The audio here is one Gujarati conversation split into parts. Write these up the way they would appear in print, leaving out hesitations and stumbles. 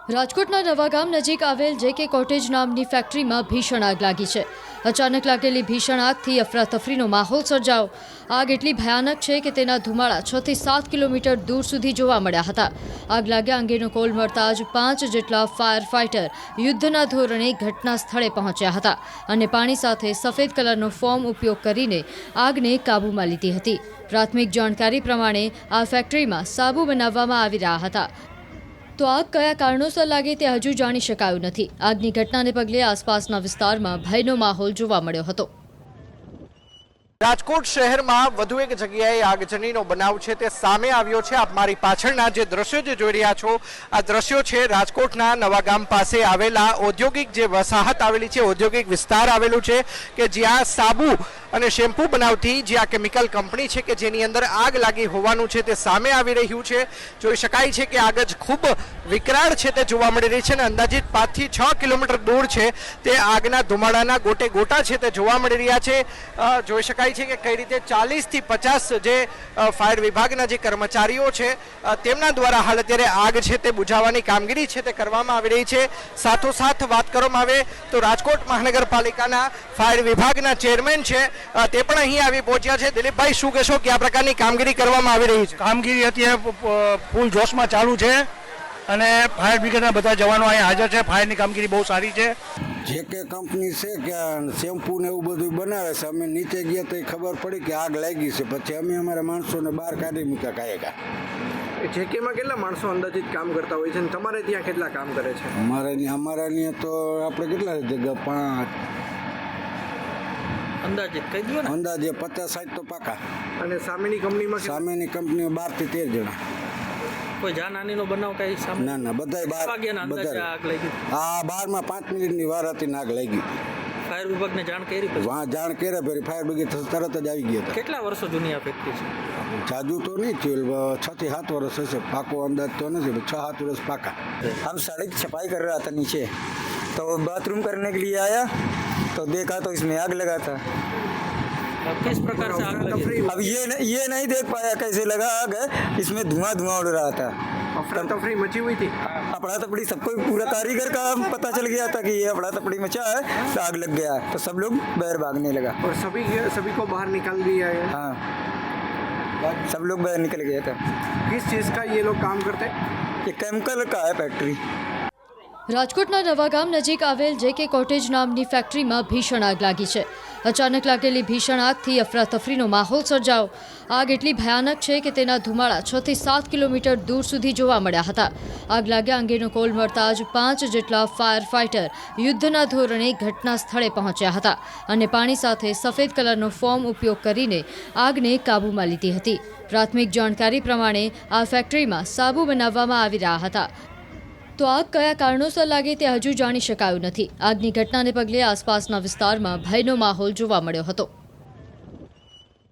રાજકોટના નવાગામ નજીક આવેલ જેકે કોટેજ નામની ફેક્ટરીમાં ભીષણ આગ લાગી છે। અચાનક લાગેલી ભીષણ આગથી અફરાતફરીનો માહોલ સર્જાયો। આગ એટલી ભયાનક છે કે તેના ધુમાડા 6 થી 7 કિલોમીટર દૂર સુધી જોવા મળ્યા હતા। આગ લાગ્યા અંગેનો કોલ મળતા જ 5 જેટલા ફાયર ફાઇટર યુદ્ધના ધોરણે ઘટના સ્થળે પહોંચ્યા હતા અને પાણી સાથે સફેદ કલરનો ફોર્મ ઉપયોગ કરીને આગને કાબૂમાં લીધી હતી। પ્રાથમિક જાણકારી પ્રમાણે આ ફેક્ટરીમાં સાબુ બનાવવામાં આવી રહ્યા હતા। તો આગ કયા કારણોસર લાગે તે હજુ જાણી શકાયું નથી। આગની ઘટનાને પગલે આસપાસના વિસ્તારમાં ભયનો માહોલ જોવા મળ્યો હતો। રાજકોટ શહેરમાં વધુ એક જગ્યાએ આગજનીનો બનાવ છે તે સામે આવ્યો છે। આપ મારી પાછળના જે દ્રશ્યો જે જોઈ રહ્યા છો આ દ્રશ્યો છે રાજકોટના નવાગામ પાસે આવેલા ઔદ્યોગિક જે વસાહત આવેલી છે, ઔદ્યોગિક વિસ્તાર આવેલું છે કે જ્યાં સાબુ અને શેમ્પૂ બનાવતી જે આ કેમિકલ કંપની છે કે જેની અંદર આગ લાગી હોવાનું છે તે સામે આવી રહ્યું છે। જોઈ શકાય છે કે આગ જ ખૂબ વિકરાળ છે તે જોવા મળી રહી છે અને અંદાજિત 5 થી 6 કિલોમીટર દૂર છે તે આગના ધુમાડાના ગોટે ગોટા છે તે જોવા મળી રહ્યા છે। જોઈ શકાય છે કે કઈ રીતે 40 થી 50 જે ફાયર વિભાગના જે કર્મચારીઓ છે તેમના દ્વારા હાલ અત્યારે આગ છે તે બુઝાવવાની કામગીરી છે તે કરવામાં આવી રહી છે। સાથોસાથ વાત કરવામાં આવે તો રાજકોટ મહાનગરપાલિકાના ફાયર વિભાગના ચેરમેન છે તે પણ અહીં આવી પહોંચ્યા છે। દિલીપભાઈ, શું કહેશો કયા પ્રકારની કામગીરી કરવામાં આવી રહી છે? કામગીરી અત્યારે ફૂલ જોશમાં ચાલુ છે અને ફાયર બ્રિગેડના બધા જવાનો અહીં હાજર છે। ફાયરની કામગીરી બહુ સારી છે। જેકે કંપની છે કે શેમ્પૂ ને એવું બધું બનાવે છે। અમે નીચે ગયા તો ખબર પડી કે આગ લાગી છે, પછી અમે અમારા માણસોને બહાર કાઢી મૂક્યા કાયકા। જેકેમાં કેટલા માણસો અંદાજિત કામ કરતા હોય છે અને તમારે ત્યાં કેટલા કામ કરે છે? અમારા ત્યાં તો આપણે કેટલા જગ્યા 5 અંદાજે કહી દો ને, અંદાજે 50-60 તો પાકા। અને સામેની કંપનીમાં સામેની કંપનીઓ 12 થી 13 જણા। કોઈ જાનહાનિનો બનાવ કઈ સામે? ના બધાય બહાર વાગ્યાના અંદાજે આગ લાગી? હા, 12 માં 5 મિનિટની વાર હતી ને આગ લાગી। ફાયર વિભાગને જાણ કરી પછી? વાં જાણ કર્યા પછી ફાયર બ્રિગેડ તરત જ આવી ગયા હતા। કેટલા વર્ષો જૂની આ ફેક્ટરી છે? જાજુ તો નહીં થયું, 6 થી 7 વર્ષ હશે। પાકો અંદાજ તો નથી, 6-7 વર્ષ પાका। हम सड़क सफाई कर रहा था नीचे, तो बाथरूम करने के लिए आया तो देखा तो इसमें आग लगा था। अब किस प्रकार से आग लगी? अब ये नहीं देख पाया कैसे लगा आग है, इसमें धुआं उड़ रहा था। अफरा तफरी मची हुई थी। अफड़ा तफड़ी सबको पूरा कारीगर का पता चल गया था कि ये अफड़ा तफड़ी मचा है, तो आग लग गया तो सब लोग बाहर भागने लगा और सभी को बाहर निकाल दिया है। हाँ, सब लोग बाहर निकल गया था। किस चीज़ का ये लोग काम करते? ये केमिकल का है फैक्ट्री। રાજકોટના નવાગામ નજીક આવેલ જેકે કોટેજ નામની ફેક્ટરીમાં ભીષણ આગ લાગી છે। અચાનક લાગેલી ભીષણ આગથી અફરાતફરીનો માહોલ સર્જાયો। આગ એટલી ભયાનક છે કે તેના ધુમાડા 6 થી 7 કિલોમીટર દૂર સુધી જોવા મળ્યા હતા। આગ લાગ્યા અંગેનો કોલ મળતા જ 5 જેટલા ફાયર ફાઇટર યુદ્ધના ધોરણે ઘટના સ્થળે પહોંચ્યા હતા અને પાણી સાથે સફેદ કલરનો ફોર્મ ઉપયોગ કરીને આગને કાબૂમાં લીધી હતી। પ્રાથમિક જાણકારી પ્રમાણે આ ફેક્ટરીમાં સાબુ બનાવવામાં આવી રહ્યા હતા। તો આગ કયા કારણોસર લાગે તે હજુ જાણી શકાયું નથી। આગની ઘટનાને પગલે આસપાસના વિસ્તારમાં ભયનો માહોલ જોવા મળ્યો હતો।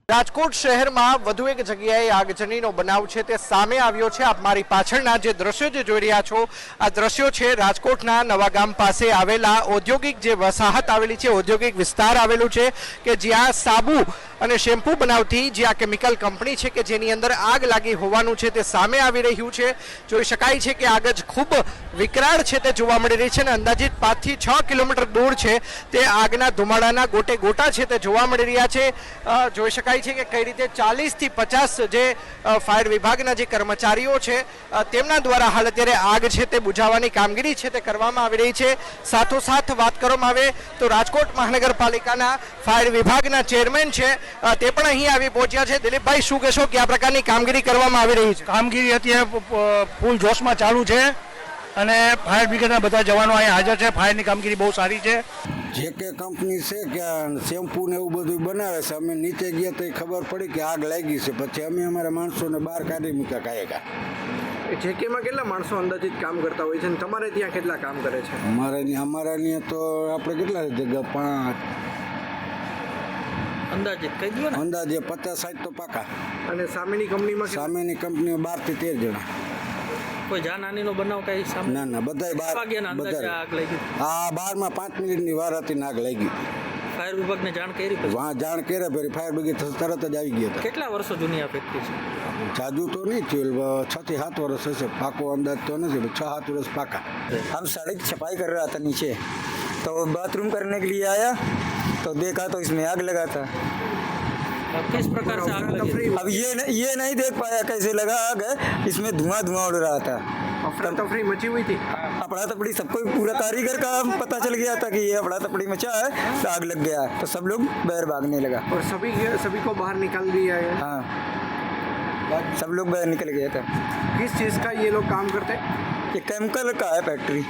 રાજકોટ શહેરમાં વધુ એક જગ્યાએ આગજનીનો બનાવ છે તે સામે આવ્યો છે। આપ મારી પાછળના જે દ્રશ્યો જે જોઈ રહ્યા છો આ દ્રશ્યો છે રાજકોટના નવાગામ પાસે આવેલા ઔદ્યોગિક જે વસાહત આવેલી છે, ઔદ્યોગિક વિસ્તાર આવેલું છે કે જ્યાં સાબુ અને શેમ્પૂ બનાવતી જે આ કેમિકલ કંપની છે કે જેની અંદર આગ લાગી હોવાનું છે તે સામે આવી રહ્યું છે। જોઈ શકાય છે કે આગ જ ખૂબ વિકરાળ છે તે જોવા મળી રહી છે અને અંદાજિત 5 થી 6 કિલોમીટર દૂર છે તે આગના ધુમાડાના ગોટે ગોટા છે તે જોવા મળી રહ્યા છે। જોઈ શકાય છે કે કઈ રીતે 40 થી 50 જે ફાયર વિભાગના જે કર્મચારીઓ છે તેમના દ્વારા હાલ અત્યારે આગ છે તે બુઝાવવાની કામગીરી છે તે કરવામાં આવી રહી છે। સાથોસાથ વાત કરવામાં આવે તો રાજકોટ મહાનગરપાલિકાના ફાયર વિભાગના ચેરમેન છે તે પણ અહીં આવી પહોંચ્યા છે। દિલીપભાઈ, શું કહેશો કયા પ્રકારની કામગીરી કરવામાં આવી રહી છે? કામગીરી અત્યારે ફૂલ જોશમાં ચાલુ છે અને ફાયર બ્રિગેડના બધા જવાનો અહીં હાજર છે। ફાયરની કામગીરી બહુ સારી છે। જેકે કંપની છે કે શેમ્પૂ ને એવું બધું બનાવે છે। અમે નીચે ગયા તો ખબર પડી કે આગ લાગી છે, પછી અમે અમારા માણસોને બહાર કાઢી મૂક્યા કાયકા। જેકેમાં કેટલા માણસો અંદાજિત કામ કરતા હોય છે અને તમારે ત્યાં કેટલા કામ કરે છે? અમારા ત્યાં તો આપણે કેટલા જગ્યા 5 અંદાજે કહી દો ને, અંદાજે 50-60 તો પાકા। અને સામેની કંપનીમાં સામેની કંપનીઓ 12 થી 13 જણા। કોઈ જાનહાનિનો બનાવ કઈ સામે? ના બધાય બહાર વાગ્યાના અંદાજે આગ લાગી? હા, 12 માં 5 મિનિટની વાર હતી ને આગ લાગી। ફાયર વિભાગને જાણ કરી પછી? વાં જાણ કર્યા પછી ફાયર બ્રિગેડ તરત જ આવી ગયા હતા। કેટલા વર્ષો જૂની આ ફેક્ટરી છે? જાજુ તો નહીં થયું 6 થી 7 વર્ષ હશે, પાકો અંદાજ તો નથી, 6-7 વર્ષ પાકા. हम सड़क छपाई कर रहा था नीचे, तो बाथरूम करने के लिए आया तो देखा तो इसमें आग लगा था. अब किस प्रकार से आग लगी थी? अब ये नहीं देख पाया कैसे लगा आग, इसमें धुआं धुआं उड़ रहा था. अफरा तफरी मची हुई थी. अपड़ा तपड़ी सबको पूरा कारीगर का पता चल गया था कि ये अपड़ा तपड़ी मचा है, तो आग लग गया, तो सब लोग बाहर भागने लगा. और सभी को बाहर निकाल दिया है. हाँ, सब लोग बाहर निकल गए थे. किस चीज़ का ये लोग काम करते हैं? ये केमिकल का है फैक्ट्री.